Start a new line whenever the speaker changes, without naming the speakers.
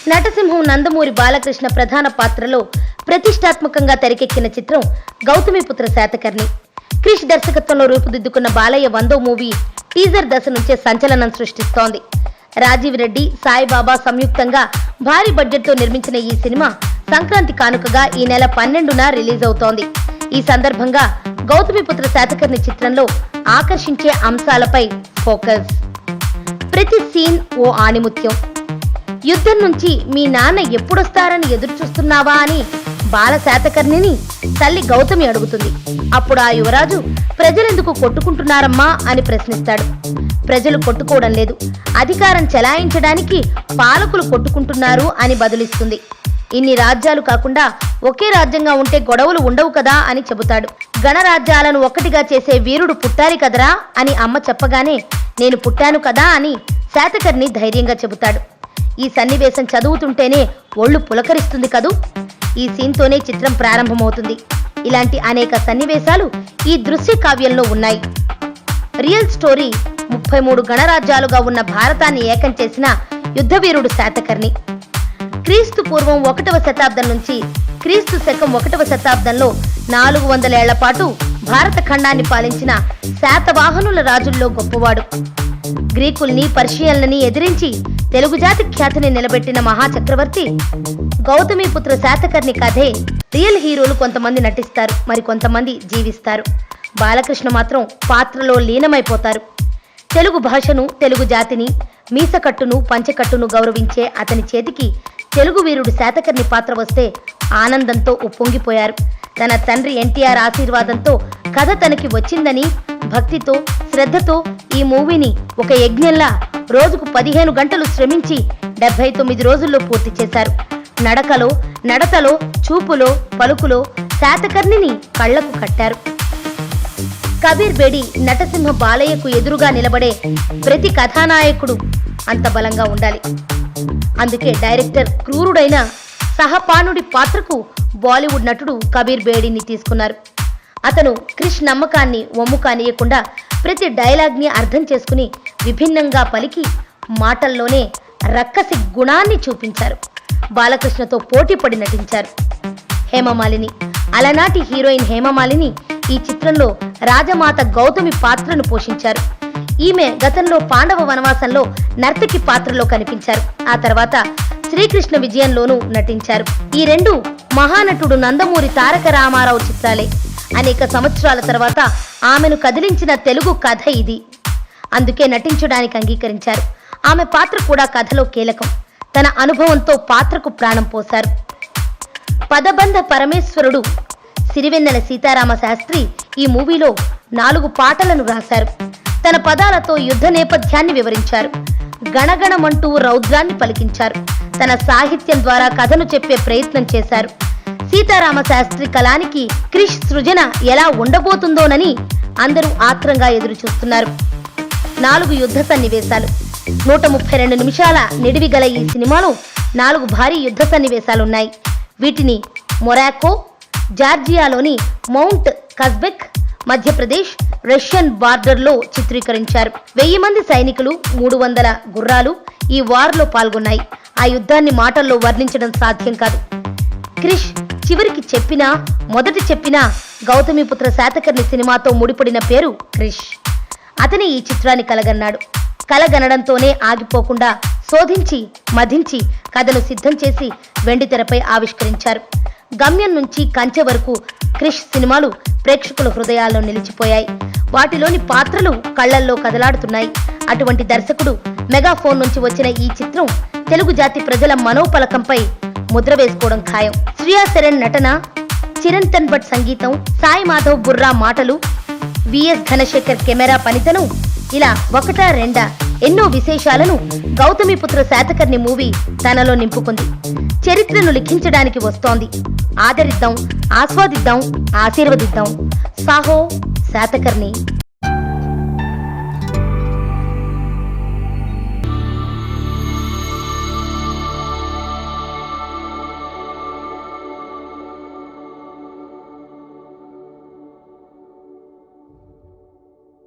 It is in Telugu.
నటసింహం నందమూరి బాలకృష్ణ ప్రధాన పాత్రలో ప్రతిష్టాత్మకంగా తెరకెక్కిన చిత్రం గౌతమిపుత్ర శాతకర్ణి. క్రిష్ దర్శకత్వంలో రూపుదిద్దుకున్న బాలయ్య 100వ మూవీ టీజర్ దశ నుంచే సంచలనం సృష్టిస్తోంది. రాజీవ్ రెడ్డి, సాయిబాబా సంయుక్తంగా భారీ బడ్జెట్తో నిర్మించిన ఈ సినిమా సంక్రాంతి కానుకగా ఈ నెల 12న రిలీజ్ అవుతోంది. ఈ సందర్భంగా గౌతమిపుత్ర శాతకర్ణి చిత్రంలో ఆకర్షించే అంశాలపై ఫోకస్. ప్రతి సీన్ ఓ ఆణిముత్యం. యుద్ధం నుంచి మీ నాన్న ఎప్పుడొస్తారని ఎదురు చూస్తున్నావా అని బాల శాతకర్ణిని తల్లి గౌతమి అడుగుతుంది. అప్పుడు ఆ యువరాజు ప్రజలెందుకు కొట్టుకుంటున్నారమ్మా అని ప్రశ్నిస్తాడు. ప్రజలు కొట్టుకోవడం లేదు, అధికారం చెలాయించడానికి పాలకులు కొట్టుకుంటున్నారు అని బదులిస్తుంది. ఇన్ని రాజ్యాలు కాకుండా ఒకే రాజ్యంగా ఉంటే గొడవలు ఉండవు కదా అని చెబుతాడు. గణరాజ్యాలను ఒక్కటిగా చేసే వీరుడు పుట్టాలి కదరా అని అమ్మ చెప్పగానే నేను పుట్టాను కదా అని శాతకర్ణి ధైర్యంగా చెబుతాడు. ఈ సన్నివేశం చదువుతుంటేనే ఒళ్ళు పులకరిస్తుంది కదూ. ఈ సీన్తోనే చిత్రం ప్రారంభమవుతుంది. ఇలాంటి అనేక సన్నివేశాలు ఈ దృశ్య కావ్యంలో ఉన్నాయి. రియల్ స్టోరీ 33 గణరాజ్యాలుగా ఉన్న భారతాన్ని ఏకం చేసిన యుద్ధవీరుడు శాతకర్ణి. క్రీస్తు పూర్వం 1వ శతాబ్దం నుంచి క్రీస్తు శకం 1వ శతాబ్దంలో 400 ఏళ్ల పాటు భారత ఖండాన్ని పాలించిన శాతవాహనుల రాజుల్లో గొప్పవాడు. గ్రీకుల్ని, పర్షియన్లని ఎదిరించి తెలుగు జాతి ఖ్యాతిని నిలబెట్టిన మహాచక్రవర్తి గౌతమిపుత్ర శాతకర్ణి కథే. రియల్ హీరోలు కొంతమంది నటిస్తారు, మరి కొంతమంది జీవిస్తారు. బాలకృష్ణ మాత్రం పాత్రలో లీనమైపోతారు. తెలుగు భాషను, తెలుగు జాతిని, మీసకట్టును, పంచకట్టును గౌరవించే అతని చేతికి తెలుగు వీరుడు శాతకర్ణి పాత్ర వస్తే ఆనందంతో ఉప్పొంగిపోయారు. తన తండ్రి ఎన్టీఆర్ ఆశీర్వాదంతో కథ తనకి వచ్చిందని భక్తితో, శ్రద్ధతో ఈ మూవీని ఒక యజ్ఞంలా రోజుకు 15 గంటలు శ్రమించి 79 రోజుల్లో పూర్తి చేశారు. నడకలో, నడతలో, చూపులో, పలుకులో శాతకర్ణిని కళ్లకు కట్టారు. కబీర్ బేడి నటసింహ బాలయ్యకు ఎదురుగా నిలబడే ప్రతి కథానాయకుడు అంత బలంగా ఉండాలి. అందుకే డైరెక్టర్ క్రూరుడైన సహపానుడి పాత్రకు బాలీవుడ్ నటుడు కబీర్ బేడిని తీసుకున్నారు. అతను క్రిష్ నమ్మకాన్ని వమ్ము కానియకుండా ప్రతి డైలాగ్ని అర్థం చేసుకుని విభిన్నంగా పలికి మాటల్లోనే రక్కసి గుణాన్ని చూపించారు. బాలకృష్ణతో పోటీపడి నటించారు హేమమాలిని. అలనాటి హీరోయిన్ హేమమాలిని ఈ చిత్రంలో రాజమాత గౌతమి పాత్రను పోషించారు. ఈమె గతంలో పాండవ వనవాసంలో నర్తకి పాత్రలో కనిపించారు. ఆ తర్వాత శ్రీకృష్ణ విజయంలోనూ నటించారు. ఈ 2 మహానటుడు నందమూరి తారక రామారావు చిత్రాలే. అనేక సంవత్సరాల తర్వాత ఆమెను కదిలించిన తెలుగు కథ ఇది. అందుకే నటించడానికి అంగీకరించారు. ఆమె పాత్ర కూడా కథలో కీలకం. తన అనుభవంతో పాత్రకు ప్రాణం పోశారు. పదబంధ పరమేశ్వరుడు సిరివెన్నెల సీతారామ శాస్త్రి ఈ మూవీలో 4 పాటలను రాశారు. తన పదాలతో యుద్ధ నేపథ్యాన్ని వివరించారు. గణగణమంటూ రౌద్రాన్ని పలికించారు. తన సాహిత్యం ద్వారా కథను చెప్పే ప్రయత్నం చేశారు. సీతారామ శాస్త్రి కళానికి క్రిష్ సృజన ఎలా ఉండబోతుందోనని అందరూ ఆత్రంగా ఎదురు చూస్తున్నారు. 4 యుద్ధ సన్నివేశాలు, 132 నిమిషాల నిడివి గల ఈ సినిమాలో 4 భారీ యుద్ధ సన్నివేశాలున్నాయి. వీటిని మొరాకో, జార్జియాలోని మౌంట్ కస్బెక్, మధ్యప్రదేశ్, రష్యన్ బార్డర్లో చిత్రీకరించారు. 1000 మంది సైనికులు, 300 గుర్రాలు ఈ వార్లో పాల్గొన్నాయి. ఆ యుద్ధాన్ని మాటల్లో వర్ణించడం సాధ్యం కాదు. క్రిష్ చివరికి మొదటి చెప్పిన గౌతమిపుత్ర శాతకర్ణి సినిమాతో ముడిపడిన పేరు క్రిష్. అతని ఈ చిత్రాన్ని కలగన్నాడు. కలగనడంతోనే ఆగిపోకుండా శోధించి మధించి కథను సిద్ధం చేసి వెండితెరపై ఆవిష్కరించారు. గమ్యం నుంచి కంచె వరకు క్రిష్ సినిమాలు ప్రేక్షకుల హృదయాల్లో నిలిచిపోయాయి. వాటిలోని పాత్రలు కళ్లల్లో కదలాడుతున్నాయి. అటువంటి దర్శకుడు మెగాఫోన్ నుంచి వచ్చిన ఈ చిత్రం తెలుగు జాతి ప్రజల మనోపలకంపై ముద్ర వేసుకోవడం ఖాయం. శ్రియా శరణ్ నటన, చిరంతన్ భట్ సంగీతం, సాయి మాధవ్ బుర్రా మాటలు, విఎస్ ఘనశేఖర్ కెమెరా పనితనం, ఇలా 1-2 ఎన్నో విశేషాలను గౌతమిపుత్ర శాతకర్ణి మూవీ తనలో నింపుకుంది. చరిత్రను లిఖించడానికి వస్తోంది. ఆదరిద్దాం, ఆస్వాదిద్దాం, ఆశీర్వదిద్దాం. సాహో శాతకర్ణి.